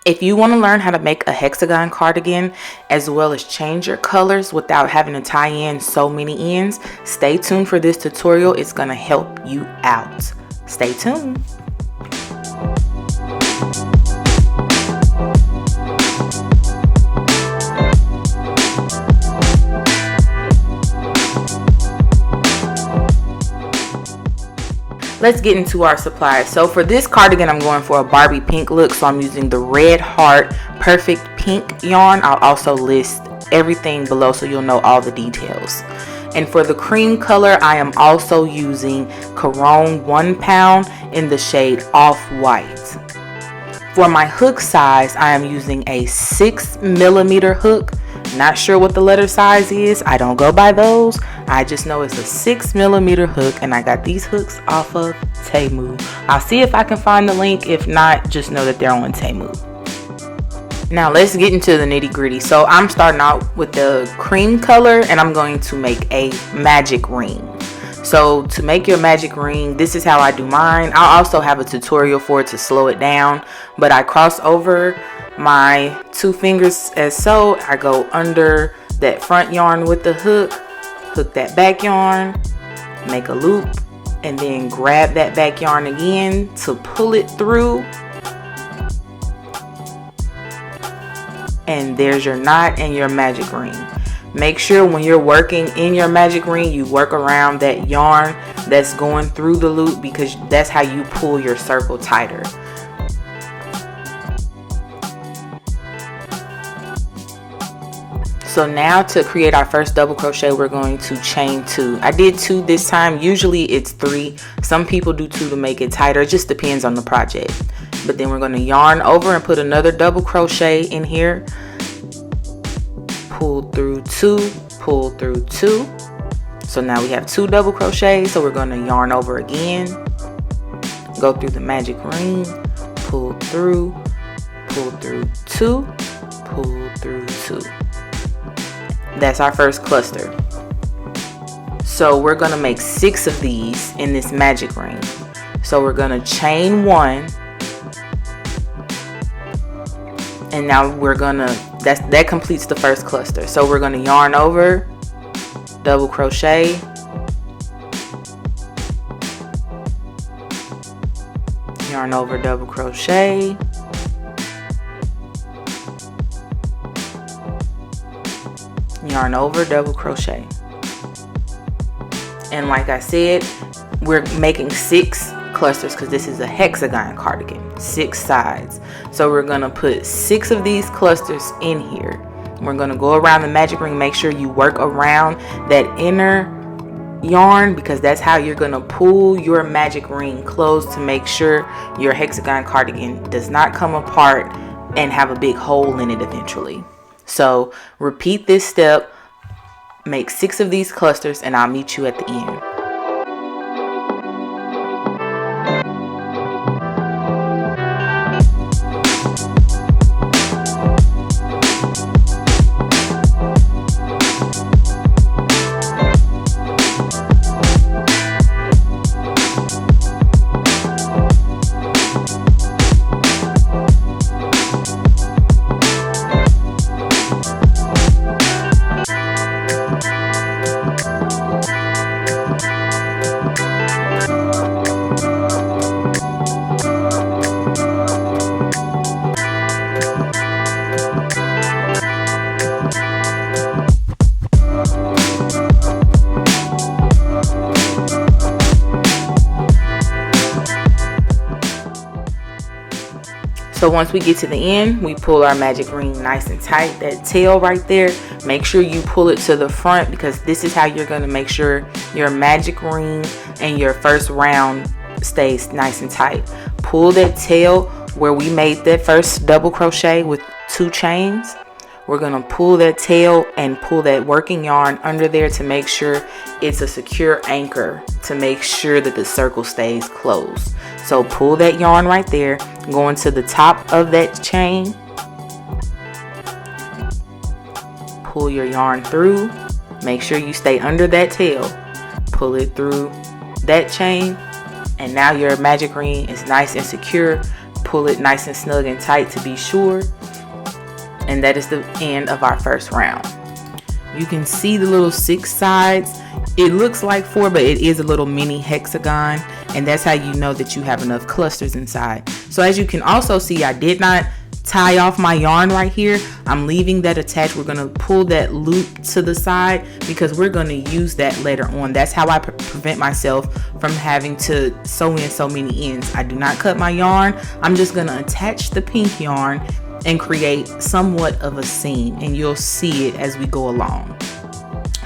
If you want to learn how to make a hexagon cardigan as well as change your colors without having to tie in so many ends, stay tuned for this tutorial. It's going to help you out. Stay tuned. Let's get into our supplies. So for this cardigan, I'm going for a Barbie pink look. So I'm using the Red Heart Perfect Pink yarn. I'll also list everything below so you'll know all the details. And for the cream color, I am also using Caron 1 pound in the shade Off-White. For my hook size, I am using a 6mm hook. Not sure what the letter size is. I don't go by those. I just know it's a 6mm hook, and I got these hooks off of Temu. I'll see if I can find the link. If not, just know that they're on Temu. Now let's get into the nitty gritty. So I'm starting out with the cream color, and I'm going to make a magic ring. So to make your magic ring, this is how I do mine. I'll also have a tutorial for it to slow it down, but I cross over my 2 fingers as so. I go under that front yarn with the hook that back yarn, make a loop, and then grab that back yarn again to pull it through. And there's your knot and your magic ring. Make sure when you're working in your magic ring, you work around that yarn that's going through the loop, because that's how you pull your circle tighter. So now to create our first double crochet, we're going to chain 2. I did 2 this time. Usually it's 3. Some people do 2 to make it tighter. It just depends on the project. But then we're going to yarn over and put another double crochet in here. Pull through 2, pull through 2. So now we have 2 double crochets. So we're going to yarn over again, go through the magic ring, pull through 2, pull through 2. That's our first cluster. So we're going to make 6 of these in this magic ring. So we're going to chain 1, and now we're going to, that completes the first cluster. So we're going to yarn over, double crochet, yarn over, double crochet, yarn over, double crochet. And like I said, we're making 6 clusters because this is a hexagon cardigan, 6 sides. So we're gonna put 6 of these clusters in here. We're gonna go around the magic ring. Make sure you work around that inner yarn, because that's how you're gonna pull your magic ring closed to make sure your hexagon cardigan does not come apart and have a big hole in it eventually. So repeat this step, make 6 of these clusters, and I'll meet you at the end. So once we get to the end, we pull our magic ring nice and tight. That tail right there, make sure you pull it to the front, because this is how you're going to make sure your magic ring and your first round stays nice and tight. Pull that tail where we made that first double crochet with 2 chains. We're going to pull that tail and pull that working yarn under there to make sure it's a secure anchor, to make sure that the circle stays closed. So pull that yarn right there, go into the top of that chain, pull your yarn through, make sure you stay under that tail, pull it through that chain, and now your magic ring is nice and secure. pull it nice and snug and tight to be sure. And that is the end of our first round. You can see the little 6 sides. It looks like 4, but it is a little mini hexagon, and that's how you know that you have enough clusters inside. So as you can also see, I did not tie off my yarn right here. I'm leaving that attached. We're going to pull that loop to the side because we're going to use that later on. That's how I prevent myself from having to sew in so many ends. I do not cut my yarn. I'm just going to attach the pink yarn and create somewhat of a seam, and you'll see it as we go along.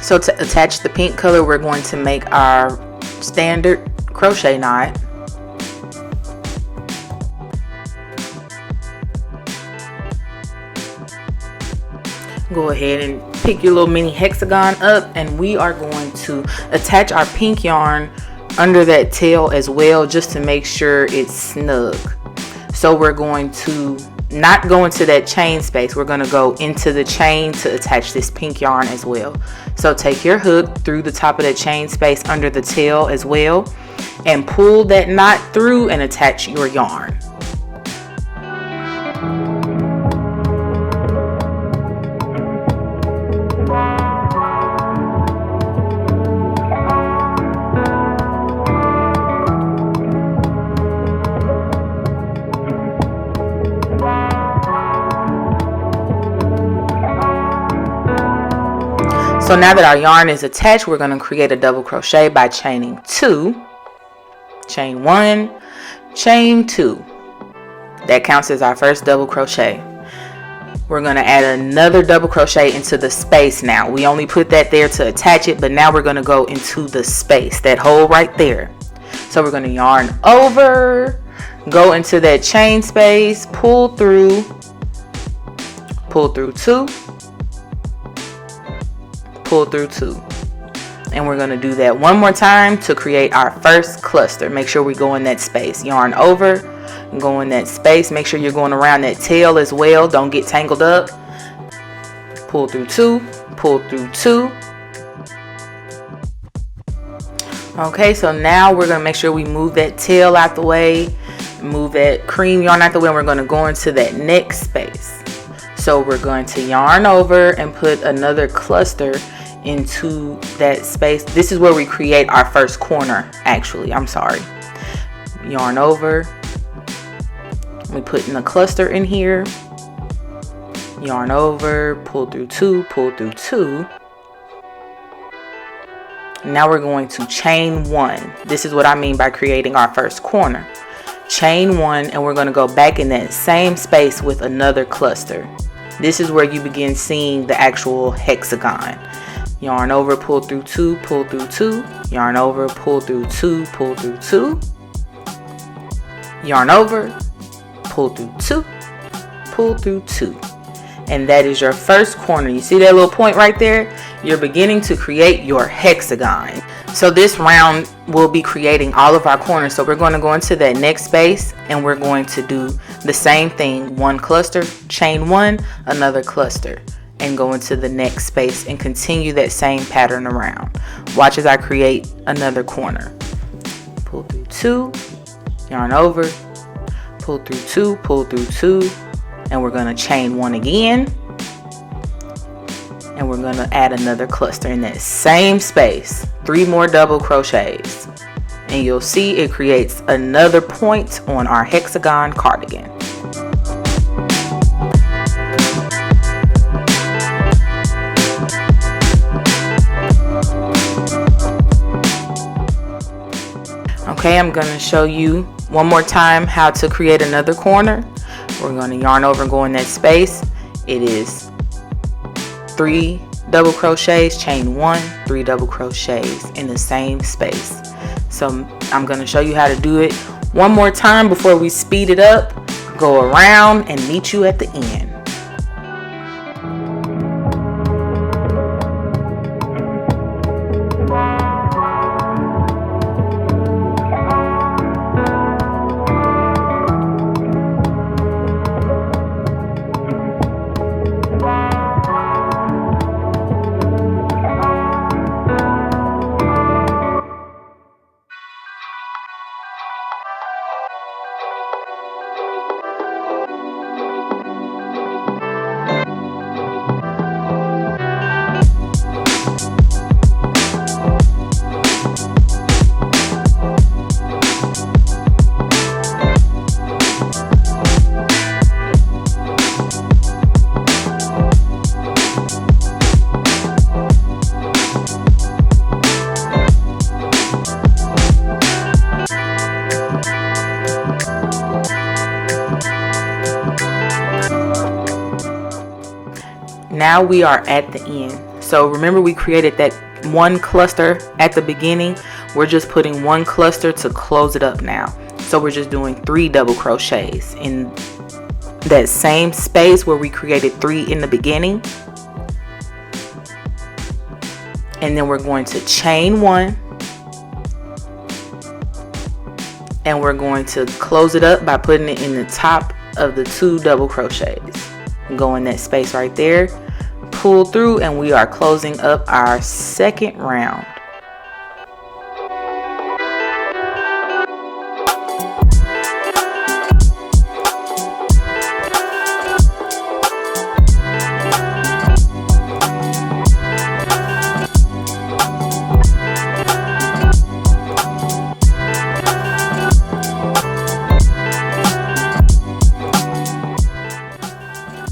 So to attach the pink color, we're going to make our standard crochet knot. Go ahead and pick your little mini hexagon up, and we are going to attach our pink yarn under that tail as well, just to make sure it's snug. So we're going to not go into that chain space. We're going to go into the chain to attach this pink yarn as well. So take your hook through the top of that chain space under the tail as well, and pull that knot through and attach your yarn. So now that our yarn is attached, we're going to create a double crochet by chaining 2, chain 1, chain 2. That counts as our first double crochet. We're going to add another double crochet into the space now. We only put that there to attach it, but now we're going to go into the space, that hole right there. So we're going to yarn over, go into that chain space, pull through 2, pull through 2, and we're going to do that one more time to create our first cluster. Make sure we go in that space, yarn over, go in that space. Make sure you're going around that tail as well, don't get tangled up. Pull through 2, pull through 2. Okay, so now we're going to make sure we move that tail out the way, move that cream yarn out the way, and we're going to go into that next space. So we're going to yarn over and put another cluster into that space. This is where we create our first corner, actually. I'm sorry. Yarn over. We put in a cluster in here. Yarn over, pull through 2, pull through 2. Now we're going to chain 1. This is what I mean by creating our first corner. Chain 1, and we're going to go back in that same space with another cluster. This is where you begin seeing the actual hexagon. Yarn over, pull through 2, pull through 2. Yarn over, pull through 2, pull through 2. Yarn over, pull through 2, pull through 2. And that is your first corner. You see that little point right there? You're beginning to create your hexagon. So this round we'll be creating all of our corners. So we're going to go into that next space, and we're going to do the same thing. One cluster, chain 1, another cluster, and go into the next space and continue that same pattern around. Watch as I create another corner. Pull through 2, yarn over, pull through 2, pull through 2, and we're going to chain 1 again, and we're going to add another cluster in that same space. 3 more double crochets, and you'll see it creates another point on our hexagon cardigan. Okay, I'm going to show you one more time how to create another corner. We're going to yarn over and go in that space. It is 3 double crochets, chain 1, 3 double crochets in the same space. So I'm going to show you how to do it one more time before we speed it up. Go around and meet you at the end. Now we are at the end. So remember, we created that one cluster at the beginning. We're just putting one cluster to close it up now. So we're just doing 3 double crochets in that same space where we created 3 in the beginning. And then we're going to chain 1. And we're going to close it up by putting it in the top of the 2 double crochets. Go in that space right there, pull through, and we are closing up our second round.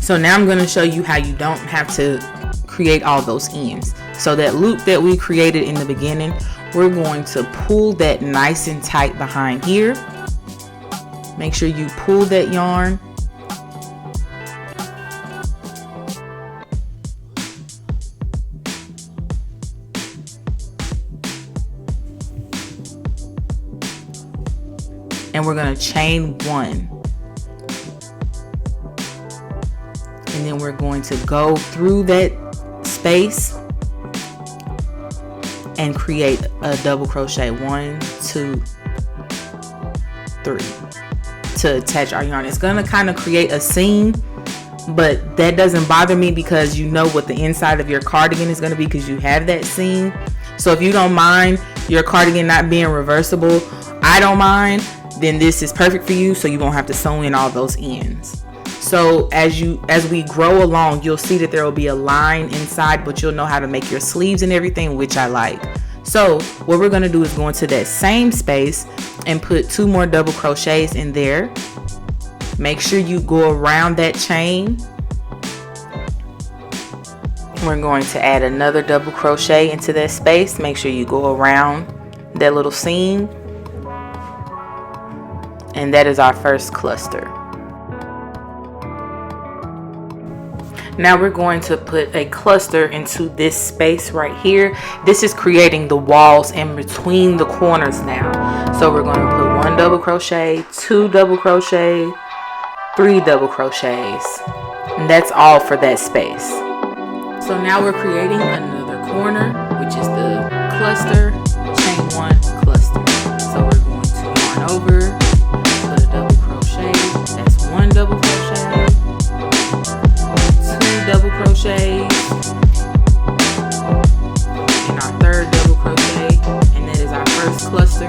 So now I'm going to show you how you don't have to create all those ends. So that loop that we created in the beginning, we're going to pull that nice and tight behind here. Make sure you pull that yarn. And we're going to chain 1. And then we're going to go through that space and create a double crochet 1, 2, 3 to attach our yarn. It's going to kind of create a seam, but that doesn't bother me because you know what the inside of your cardigan is going to be because you have that seam. So if you don't mind your cardigan not being reversible, I don't mind, then this is perfect for you, so you won't have to sew in all those ends. So as we grow along, you'll see that there will be a line inside, but you'll know how to make your sleeves and everything, which I like. So what we're going to do is go into that same space and put 2 more double crochets in there. Make sure you go around that chain. We're going to add another double crochet into that space. Make sure you go around that little seam. And that is our first cluster. Now we're going to put a cluster into this space right here. This is creating the walls in between the corners now. So we're going to put 1 double crochet, 2 double crochet, 3 double crochets. And that's all for that space. So now we're creating another corner, which is the cluster, chain 1, cluster. So we're going to yarn over, put a double crochet, that's 1 double crochet, 2 double crochets, and our 3rd double crochet, and that is our first cluster.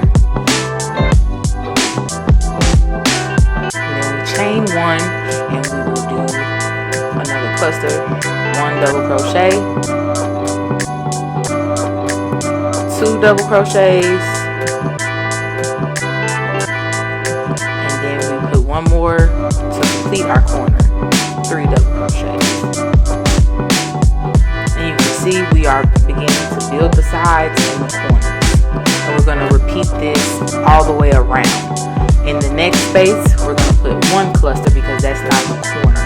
And then we chain 1, and we will do another cluster, 1 double crochet, 2 double crochets, and then we put 1 more to complete our corner, 3 double crochets. And you can see we are beginning to build the sides and the corners. And we're going to repeat this all the way around. In the next space, we're going to put 1 cluster because that's not the corner.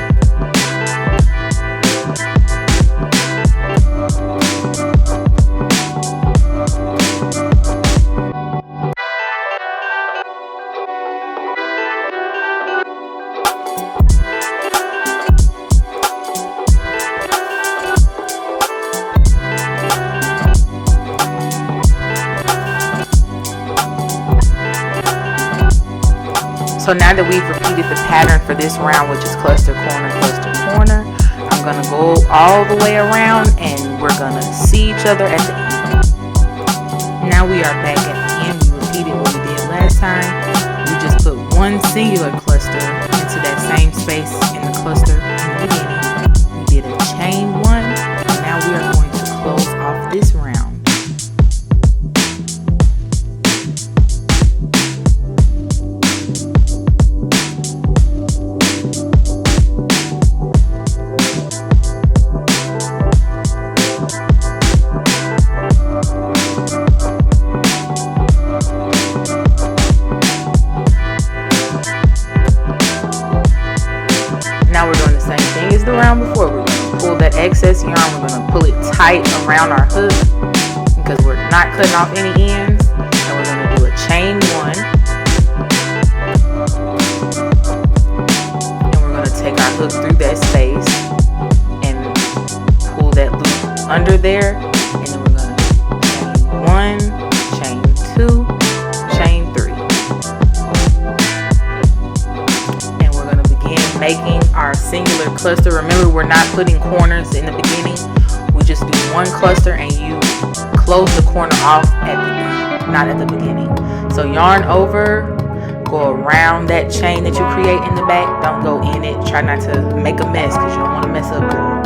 So now that we've repeated the pattern for this round, which is cluster, corner, I'm going to go all the way around and we're going to see each other at the end. Now we are back at the end. We repeated what we did last time. We just put 1 singular cluster into that same space in the cluster in the beginning. We did a chain 1, and now we are going to close off this round. is the round before. We're going to pull that excess yarn. We're going to pull it tight around our hook because we're not cutting off any ends. And we're going to do a chain 1. And we're going to take our hook through that space and pull that loop under there. And then we're going to chain 1, chain 2, chain 3. And we're going to begin making our singular cluster. Remember, we're not putting corners in the beginning. We just do one cluster and you close the corner off at the end, not at the beginning. So yarn over, go around that chain that you create in the back. Don't go in it. Try not to make a mess because you don't want to mess up, girl.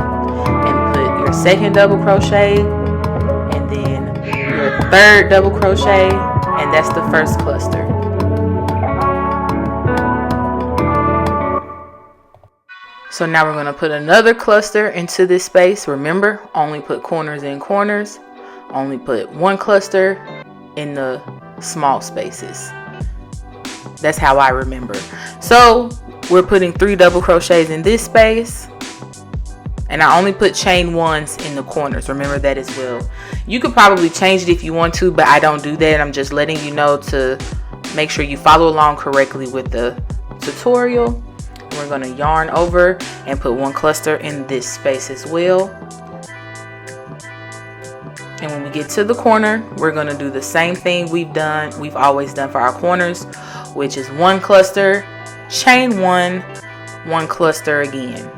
And put your second double crochet and then your third double crochet, and that's the first cluster. So now we're going to put another cluster into this space. Remember, only put corners in corners. Only put one cluster in the small spaces. That's how I remember. So we're putting 3 double crochets in this space. And I only put chain 1s in the corners. Remember that as well. You could probably change it if you want to, but I don't do that. I'm just letting you know to make sure you follow along correctly with the tutorial. We're going to yarn over and put 1 cluster in this space as well. And when we get to the corner, we're going to do the same thing we've always done for our corners, which is 1 cluster, chain 1, 1 cluster again.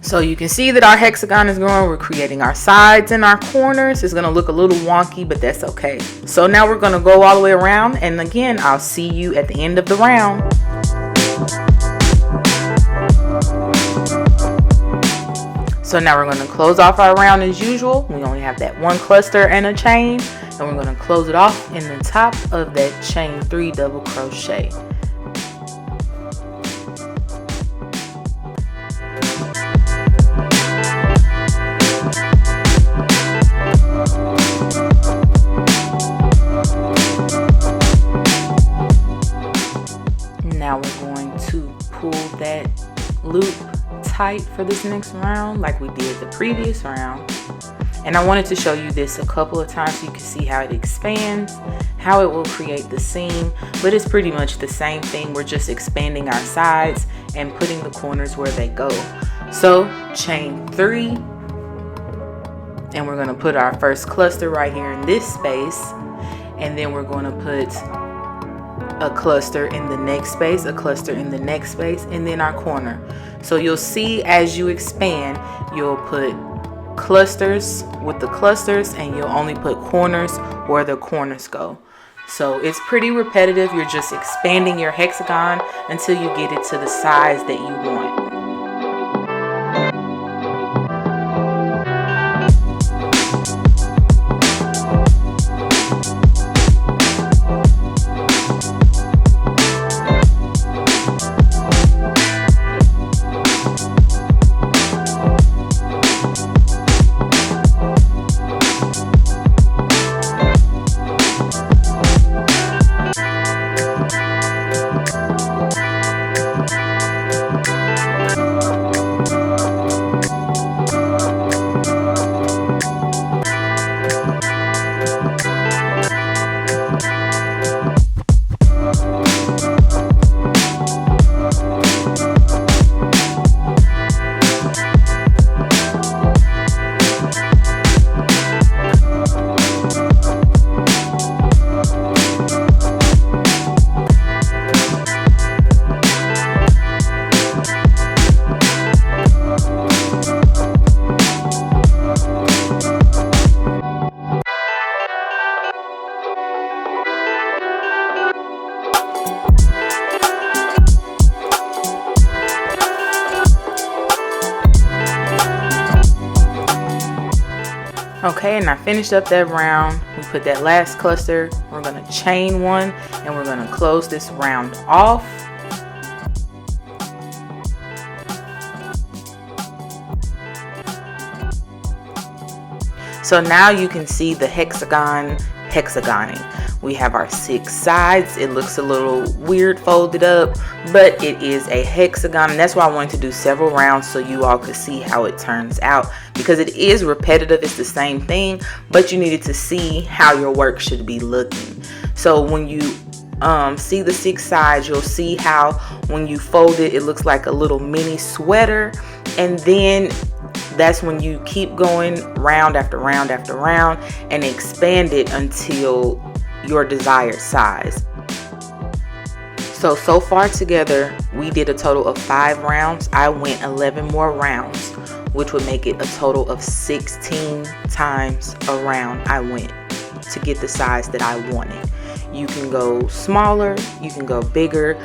So you can see that our hexagon is growing. We're creating our sides and our corners. It's going to look a little wonky, but that's okay. So now we're going to go all the way around. And again, I'll see you at the end of the round. So now we're going to close off our round as usual. We only have that 1 cluster and a chain. And we're going to close it off in the top of that chain 3 double crochet. Now we're going to pull that loop tight for this next round like we did the previous round. And I wanted to show you this a couple of times so you can see how it expands, how it will create the seam, but it's pretty much the same thing. We're just expanding our sides and putting the corners where they go. So chain 3, and we're going to put our first cluster right here in this space, and then we're going to put a cluster in the next space, a cluster in the next space, and then our corner. So you'll see as you expand, you'll put clusters with the clusters and you'll only put corners where the corners go. So it's pretty repetitive. You're just expanding your hexagon until you get it to the size that you want. and I finished up that round. We put that last cluster. We're going to chain one and we're going to close this round off. So now you can see the hexagoning. We have our 6 sides. It looks a little weird folded up, but it is a hexagon, and that's why I wanted to do several rounds so you all could see how it turns out, because it is repetitive. It's the same thing, but you needed to see how your work should be looking. So when you see the 6 sides, you'll see how when you fold it, it looks like a little mini sweater, and then that's when you keep going round after round after round and expand it until your desired size. So far together, we did a total of 5 rounds. I went 11 more rounds, which would make it a total of 16 times a round I went to get the size that I wanted. You can go smaller, you can go bigger,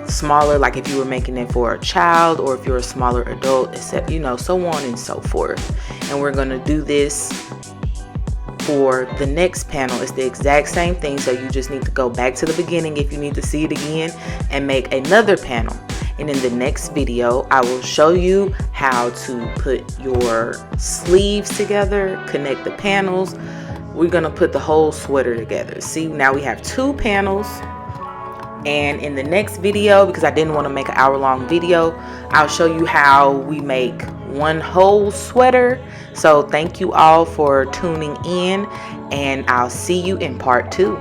smaller, like if you were making it for a child, or if you're a smaller adult, except, you know, so on and so forth. And we're going to do this for the next panel. It's the exact same thing, so you just need to go back to the beginning if you need to see it again and make another panel. And in the next video, I will show you how to put your sleeves together, connect the panels. We're gonna put the whole sweater together. See, now we have 2 panels. And in the next video, because I didn't want to make an hour-long video, I'll show you how we make one whole sweater. So thank you all for tuning in, and I'll see you in part 2.